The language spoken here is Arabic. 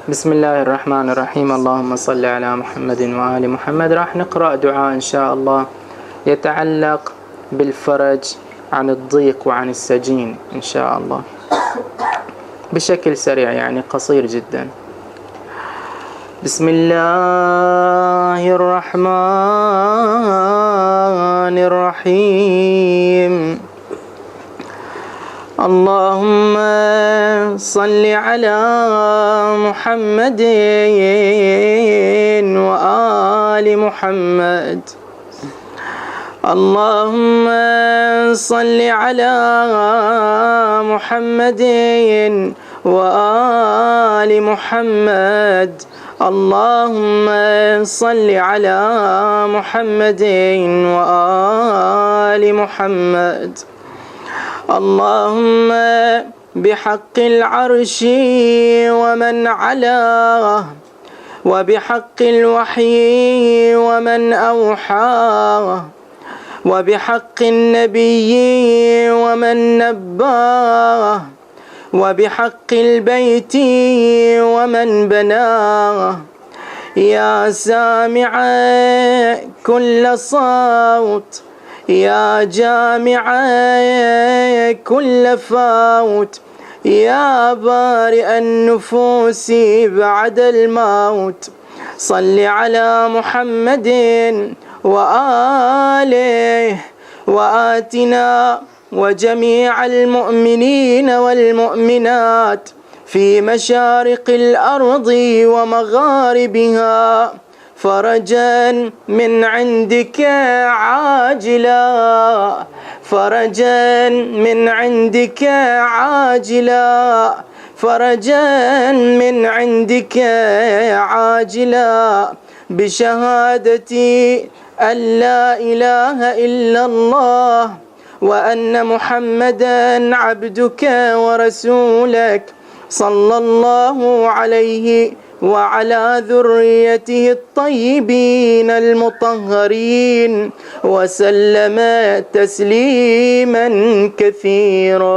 بسم الله الرحمن الرحيم. اللهم صل على محمد وآل محمد. راح نقرأ دعاء إن شاء الله يتعلق بالفرج عن الضيق وعن السجين إن شاء الله، بشكل سريع يعني قصير جدا. بسم الله الرحمن الرحيم. اللهم صل على محمد وآل محمد. اللهم صل على محمد وآل محمد. اللهم صل على محمد وآل محمد. اللهم بحق العرش ومن علاه، وبحق الوحي ومن أوحاه، وبحق النبي ومن نباه، وبحق البيت ومن بناه، يا سامع كل صوت، يا جامع كل فوت، يا بارئ النفوس بعد الموت، صل على محمد وآله وآتنا وجميع المؤمنين والمؤمنات في مشارق الأرض ومغاربها فرجا من عندك عاجلا، فرجا من عندك عاجلا، فرجا من عندك عاجلا، بشهادتي أن لا إله إلا الله وأن محمدا عبدك ورسولك، صلى الله عليه وعلى ذريته الطيبين المطهرين وسلم تسليما كثيرا.